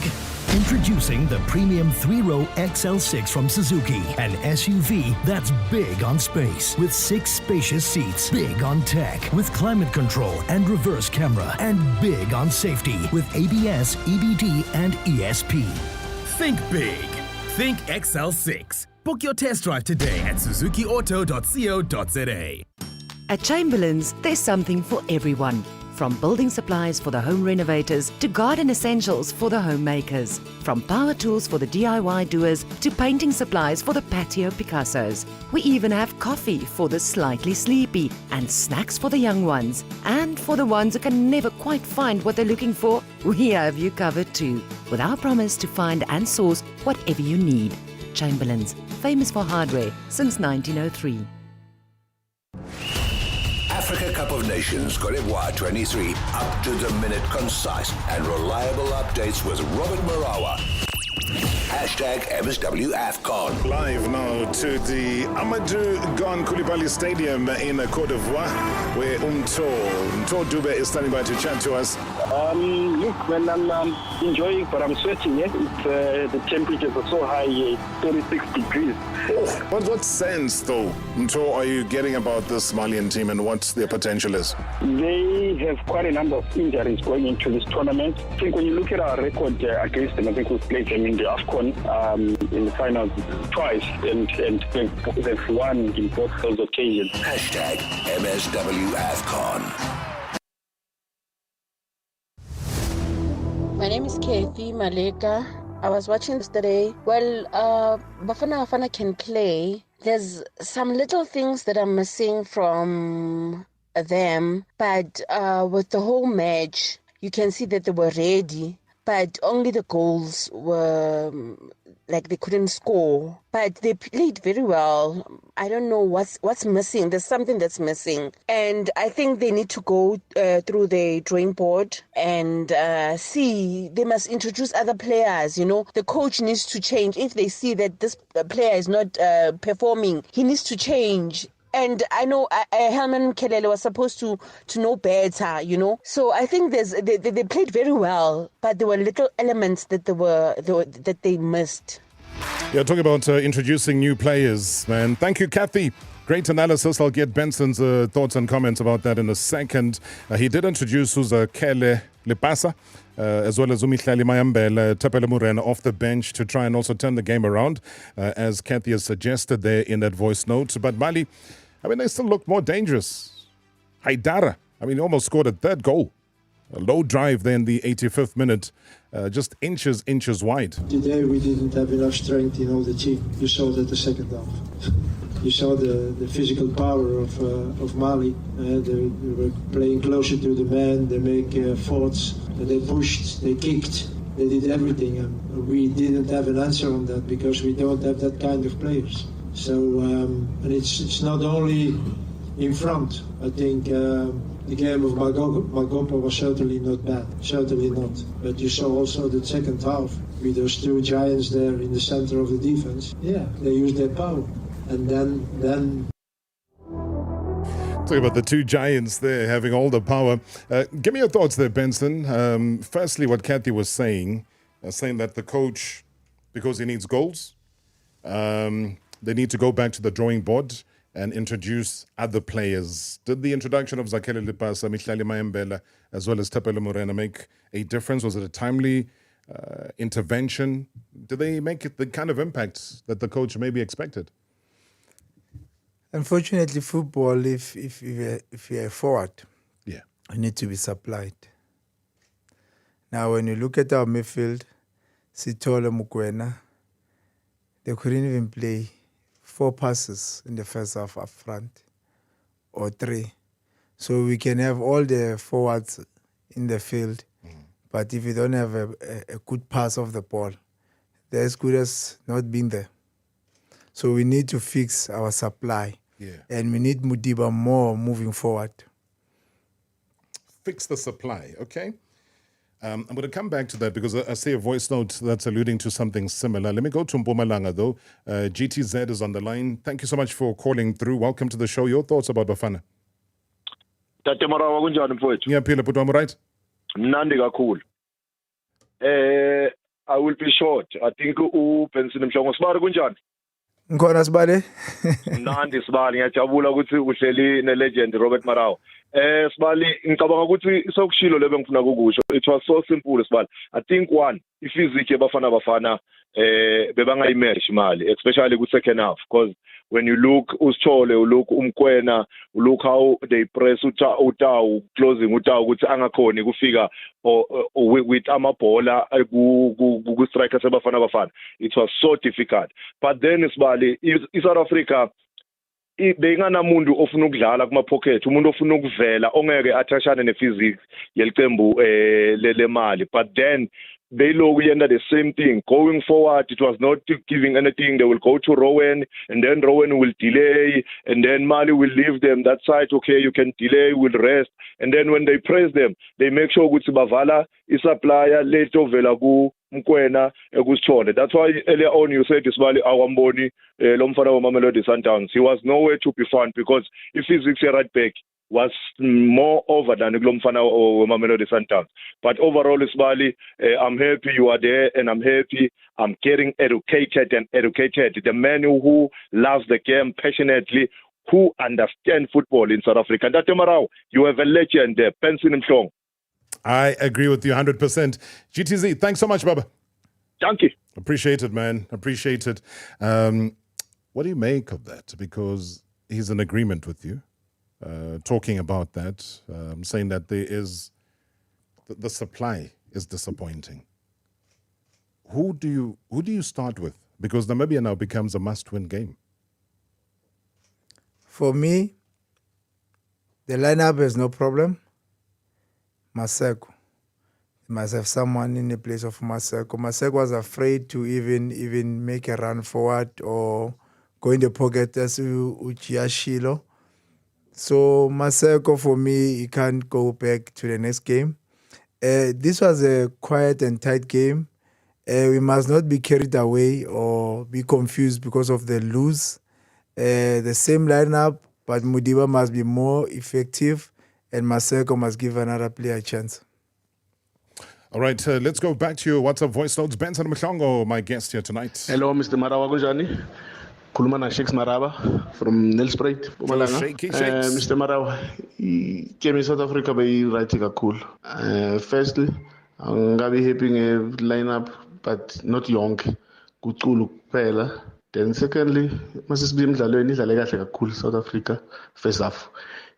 Introducing the premium 3-row XL6 from Suzuki, an SUV that's big on space, with 6 spacious seats, big on tech, with climate control and reverse camera, and big on safety, with ABS, EBD, and ESP. Think big. Think XL6. Book your test drive today at suzukiauto.co.za. At Chamberlain's, there's something for everyone. From building supplies for the home renovators to garden essentials for the homemakers. From power tools for the DIY doers to painting supplies for the patio Picassos. We even have coffee for the slightly sleepy and snacks for the young ones. And for the ones who can never quite find what they're looking for, we have you covered too. With our promise to find and source whatever you need. Chamberlain's, famous for hardware since 1903. Africa Cup of Nations, Côte d'Ivoire 23. Up to the minute, concise and reliable updates with Robert Marawa. Hashtag MSW Afcon. Live now to the Amadou Gon Koulibaly Stadium in Côte d'Ivoire, where Umto Dube is standing by to chat to us. Look, when I'm enjoying, but I'm sweating. Yes, the temperatures are so high here, 36 degrees. What sense, though, Umto, are you getting about this Malian team and what their potential is? They have quite a number of injuries going into this tournament. I think when you look at our record against them, I think we've played them in the Afcon in the finals twice, and they've won in both those occasions. Hashtag MSW Afcon. My name is Kathy Maleka. I was watching yesterday. Well, Bafana Bafana can play. There's some little things that are missing from them, but with the whole match, you can see that they were ready, but only the goals were like they couldn't score. But they played very well. I don't know what's missing. There's something that's missing. And I think they need to go through the drawing board and see. They must introduce other players, you know. The coach needs to change. If they see that this player is not performing, he needs to change. And I know Helman Kelele was supposed to know better, you know. So I think they played very well, but there were little elements that they missed. You're talking about introducing new players, man. Thank you, Kathy. Great analysis. I'll get Benson's thoughts and comments about that in a second. He did introduce Suza Kele Lepasa as well as Umihlali Mayambela, Tapela Murena off the bench to try and also turn the game around, as Kathy has suggested there in that voice note. But Mali, I mean, they still look more dangerous. Haidara, I mean, he almost scored a third goal. A low drive there in the 85th minute, just inches wide. Today we didn't have enough strength in all the team. You saw that the second half. You saw the physical power of Mali. They were playing closer to the man. They make faults. They pushed. They kicked. They did everything. And we didn't have an answer on that because we don't have that kind of players. So and it's not only in front. I think the game of Magopa was certainly not bad. Certainly not. But you saw also the second half with those two giants there in the center of the defense. Yeah, they used their power. And then talking about the two giants there having all the power. Give me your thoughts there, Benson. Firstly, what Kathy was saying that the coach, because he needs goals, they need to go back to the drawing board and introduce other players. Did the introduction of Zakele Lipasa, Mihlali Mayambela, as well as Tapela Morena make a difference? Was it a timely intervention? Did they make it the kind of impact that the coach maybe expected? Unfortunately, football, if you're forward, you need to be supplied. Now, when you look at our midfield, Sithole Mokoena, they couldn't even play 4 passes in the first half up front, or 3. So we can have all the forwards in the field, but if you don't have a good pass of the ball, they're as good as not being there. So we need to fix our supply. And we need Mudiba more moving forward. Fix the supply, okay? I'm going to come back to that because I see a voice note that's alluding to something similar. Let me go to Mpumalanga though. GTZ is on the line. Thank you so much for calling through. Welcome to the show. Your thoughts about Bafana? Tate Marawa kunjani mfowethu? Ngiyaphila bhuti wami, right? Mnandi kakhulu. I will be short. I think Benson Mhlongo Sibali kunjani? Ngikhona Sibali. Mnandi Sibali, ngiyajabula ukuthi uhleli ne-legend Robert Marawa. Sibali, ngicabanga ukuthi sokushilo lebe ngifuna ukusho. It was so simple Sibali. I think one, ifiziki Bafana Bafana bebangayimerge imali, especially ku second half, because when you look Usithole, you look Umkwena, you look how they press Utau, closing Utau ukuthi angakhoni kufika with amabhola ku striker seBafana Bafana. It was so difficult. But then Sibali, South Africa benganamuntu ofuna ukudlala kuma pocket, umuntu ofuna ukuvela ongeke attachane nephysics yelicembu lemali. But then they ended the same thing. Going forward, it was not giving anything. They will go to Rowan, and then Rowan will delay, and then Mali will leave them that side. Okay, you can delay, will rest. And then when they press them, they make sure Gutsi Bavala is a player, Leto Velagu, Mkwena, Gustone. That's why earlier on you said this Mali Awamboni, Lomfana Mamelodi Sundowns. He was nowhere to be found because if he's right back, was more over than Glomfana or Mamelodi Sundowns. But overall, Isbali, I'm happy you are there, and I'm happy I'm getting educated. The man who loves the game passionately, who understand football in South Africa. And Marau, you have a legend there, Benson Mhlongo. I agree with you 100%. GTZ, thanks so much, Baba. Thank you. Appreciate it, man. Appreciate it. What do you make of that? Because he's in agreement with you. Talking about that, saying that there is the supply is disappointing. Who do you start with? Because Namibia now becomes a must-win game. For me, the lineup is no problem. Maseko. You must have someone in the place of Maseko. Maseko was afraid to even make a run forward or go in the pocket as Uchiashilo. So Maseko, for me, he can't go back to the next game. This was a quiet and tight game. We must not be carried away or be confused because of the lose. The same lineup, but Mudiba must be more effective and Maseko must give another player a chance. All right, let's go back to your WhatsApp voice notes. Benson Mhlongo, my guest here tonight. Hello, Mr. Marawa Gunjani. Kulumana Sheiks Marawa from Nelspruit, Mpumalanga. Shaky. Mr. Marawa, came in South Africa by writing a cool. Firstly, Angabi happy lineup, but not young. Kuculu kuphela. Then secondly, masisibuya emidlalweni idlale kahle kakhulu South Africa first half.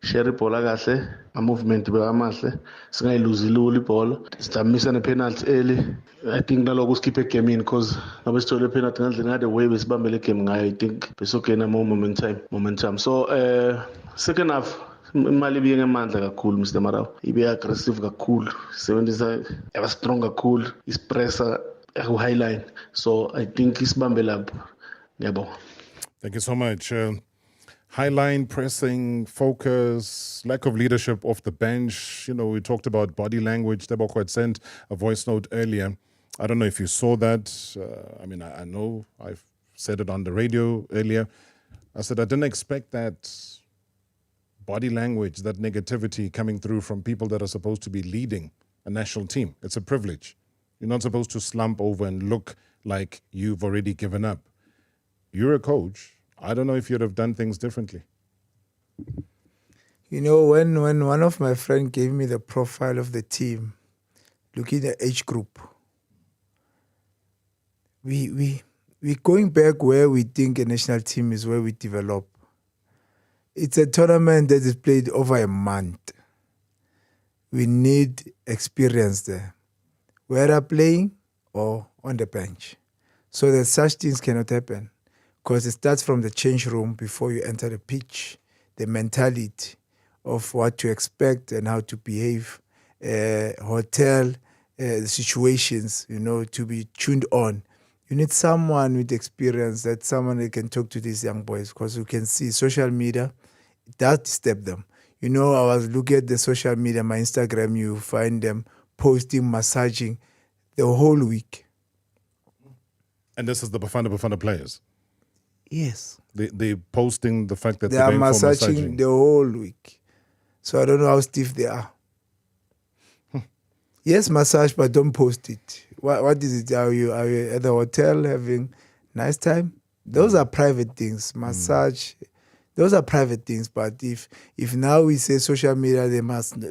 Share ibhola kahle, movement bekahle, singayiluzi lula ibhola. Sitamisa ne-penalty early. I think naloko sikhiphe game in because ngabe sithole penalty ngandlela ngade way besibambele game ngayo. I think besogena more momentum. So second half imali ibiye ngemandla kakhulu Mr. Marawa. Ibe aggressive kakhulu. Sebenzisa eba strong kakhulu. Ispressa high line. So I think isibambe lapho. Ngiyabonga. Thank you so much. High line pressing, focus, lack of leadership off the bench. You know, we talked about body language. Deboko had sent a voice note earlier. I don't know if you saw that. I know I've said it on the radio earlier. I said I didn't expect that body language, that negativity coming through from people that are supposed to be leading a national team. It's a privilege. You're not supposed to slump over and look like you've already given up. You're a coach. I don't know if you'd have done things differently. You know, when one of my friends gave me the profile of the team, looking at age group, we going back where we think a national team is where we develop. It's a tournament that is played over a month. We need experience there, whether playing or on the bench. So that such things cannot happen because it starts from the change room before you enter the pitch, the mentality of what to expect and how to behave, hotel situations, you know, to be tuned on. You need someone with experience, that someone that can talk to these young boys because you can see social media, it does disturb them. You know, I was looking at the social media, my Instagram, you find them posting, massaging the whole week. And this is the Bafana Bafana players? Yes. They're posting the fact that they they're are going massaging for massaging the whole week. So I don't know how stiff they are. Yes, massage, but don't post it. What is it? Are you at the hotel having nice time? Those are private things. Massage, those are private things. But if now we say social media,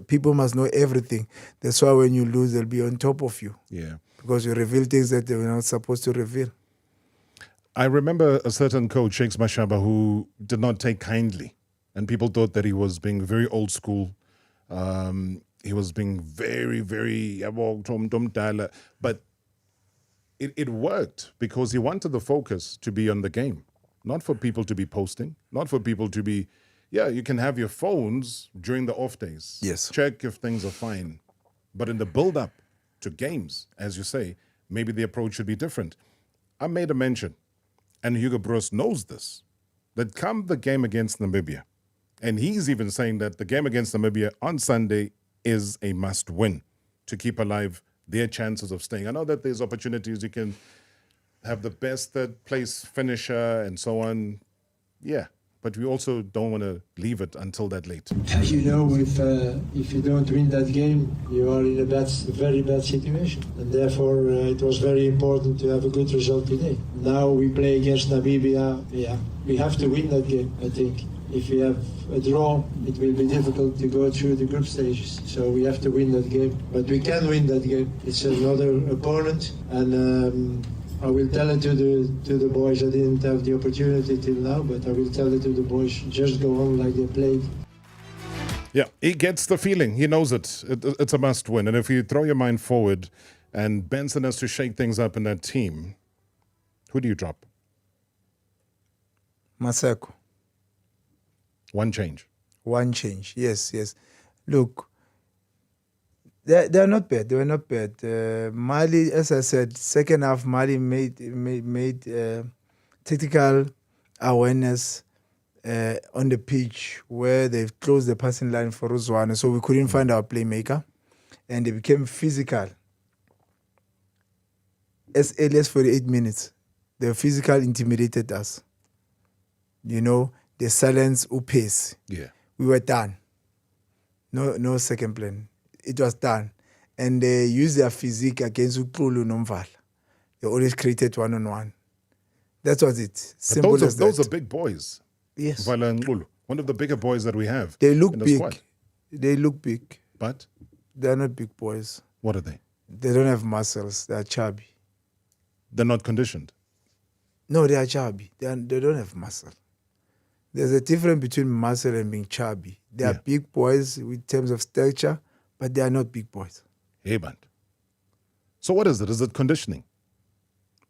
people must know everything. That's why when you lose, they'll be on top of you. Yeah. Because you reveal things that they were not supposed to reveal. I remember a certain coach, Shakes Mashaba, who did not take kindly. And people thought that he was being very old school. He was being very, very... But it worked because he wanted the focus to be on the game. Not for people to be posting. Not for people to be... Yeah, you can have your phones during the off days. Yes. Check if things are fine. But in the build-up to games, as you say, maybe the approach should be different. I made a mention, and Hugo Broos knows this, that come the game against Namibia, and he's even saying that the game against Namibia on Sunday is a must-win to keep alive their chances of staying. I know that there's opportunities. You can have the best third-place finisher and so on. Yeah, but we also don't want to leave it until that late. As you know, if you don't win that game, you are in a very bad situation. And therefore, it was very important to have a good result today. Now we play against Namibia. Yeah, we have to win that game, I think. If we have a draw, it will be difficult to go through the group stages. So we have to win that game. But we can win that game. It's another opponent. And I will tell it to the boys. I didn't have the opportunity till now, but I will tell it to the boys. Just go on like they played. Yeah, he gets the feeling. He knows it. It's a must win. And if you throw your mind forward and Benson has to shake things up in that team, who do you drop? Maseko. One change. One change. Yes. Look, they are not bad. They were not bad. Mali, as I said, second half, Mali made tactical awareness on the pitch where they've closed the passing line for Ruzwane, so we couldn't find our playmaker, and they became physical. As early as 48 minutes, the physical intimidated us. You know, the silence pace. Yeah. We were done. No second plan. It was done. And they used their physique against Ukulu Nomvala. They always created one-on-one. That was it. Simple as that. Those are big boys. Yes. Vala and Nkulu, one of the bigger boys that we have. They look in the big. squad. They look big. But? They're not big boys. What are they? They don't have muscles. They are chubby. They're not conditioned. No, they are chubby. They don't have muscle. There's a difference between muscle and being chubby. They are big boys in terms of stature, but they are not big boys. Hey, man. So what is it? Is it conditioning?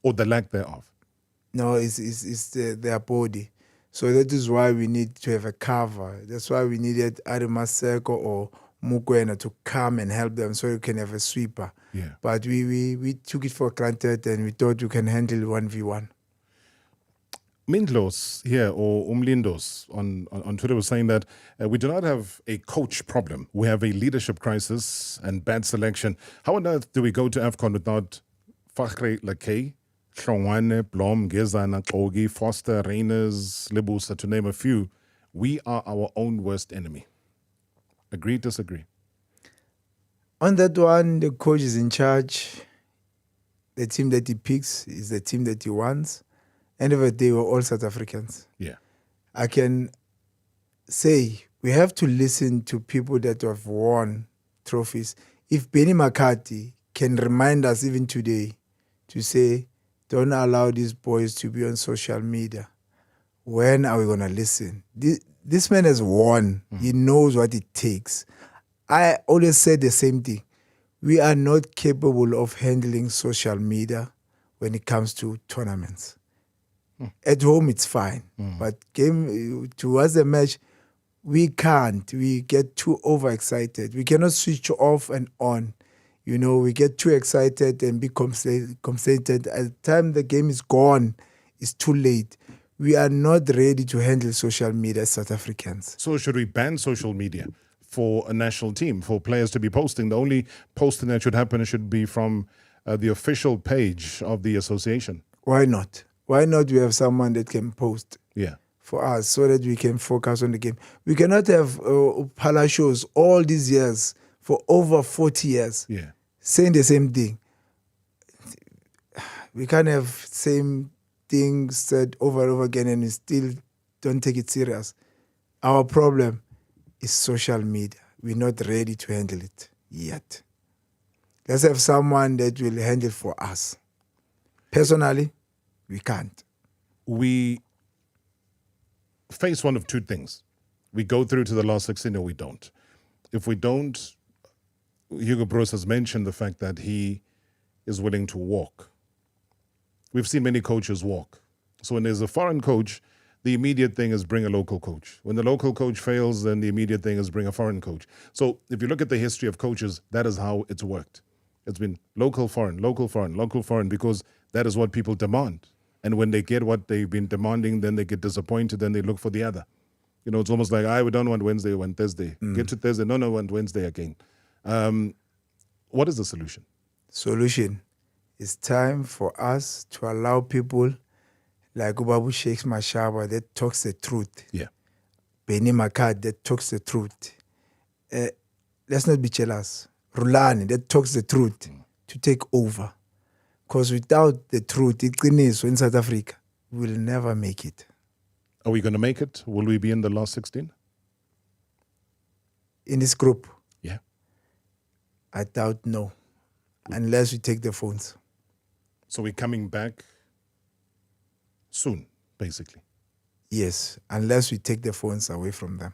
Or the lack thereof? No, it's their body. So that is why we need to have a cover. That's why we needed Arimaseko or Mukwena to come and help them so you can have a sweeper. Yeah. But we took it for granted and we thought you can handle 1v1. Mindlos here, or Umlindos on Twitter, was saying that we do not have a coach problem. We have a leadership crisis and bad selection. How on earth do we go to Afcon without Fakhre Lakay, Hlongwane, Blom, Gezana, Kogi, Foster, Reyners, Libusa, to name a few? We are our own worst enemy. Agree, disagree? On that one, the coach is in charge. The team that he picks is the team that he wants. End of the day, we're all South Africans. Yeah. I can say we have to listen to people that have won trophies. If Benny McCarthy can remind us even today to say, don't allow these boys to be on social media, when are we going to listen? This man has won. He knows what it takes. I always say the same thing. We are not capable of handling social media when it comes to tournaments. At home, it's fine. But towards the match, we can't. We get too overexcited. We cannot switch off and on. You know, we get too excited and be concentrated. At the time the game is gone, it's too late. We are not ready to handle social media as South Africans. So should we ban social media for a national team, for players to be posting? The only posting that should happen should be from the official page of the association. Why not? Why not we have someone that can post for us so that we can focus on the game? We cannot have Pala shows all these years for over 40 years saying the same thing. We can't have same things said over and over again and we still don't take it serious. Our problem is social media. We're not ready to handle it yet. Let's have someone that will handle it for us. Personally, we can't. We face one of two things. We go through to the last 16 or we don't. If we don't, Hugo Broos has mentioned the fact that he is willing to walk. We've seen many coaches walk. So when there's a foreign coach, the immediate thing is bring a local coach. When the local coach fails, then the immediate thing is bring a foreign coach. So if you look at the history of coaches, that is how it's worked. It's been local, foreign, local, foreign, local, foreign, because that is what people demand. And when they get what they've been demanding, then they get disappointed, then they look for the other. You know, it's almost like, we don't want Wednesday, we want Thursday. Get to Thursday, no, want Wednesday again. What is the solution? Solution. It's time for us to allow people like Ubabu Sheikhs Mashaba that talks the truth. Yeah. Benny Makad that talks the truth. Let's not be jealous. Rulani that talks the truth to take over. Because without the truth, in South Africa, we'll never make it. Are we going to make it? Will we be in the last 16? In this group? Yeah. I doubt no. Unless we take the phones. So we're coming back soon, basically? Yes, unless we take the phones away from them.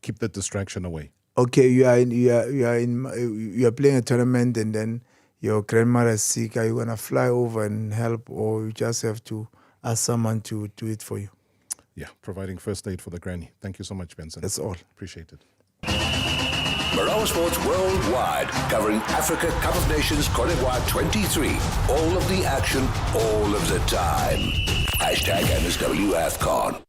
Keep that distraction away. Okay, you are playing a tournament and then your grandmother is sick. Are you going to fly over and help, or you just have to ask someone to do it for you? Yeah, providing first aid for the granny. Thank you so much, Benson. That's all. Appreciate it. Marawa Sports Worldwide, covering Africa Cup of Nations Côte d'Ivoire 23. All of the action, all of the time. #MSW Afcon.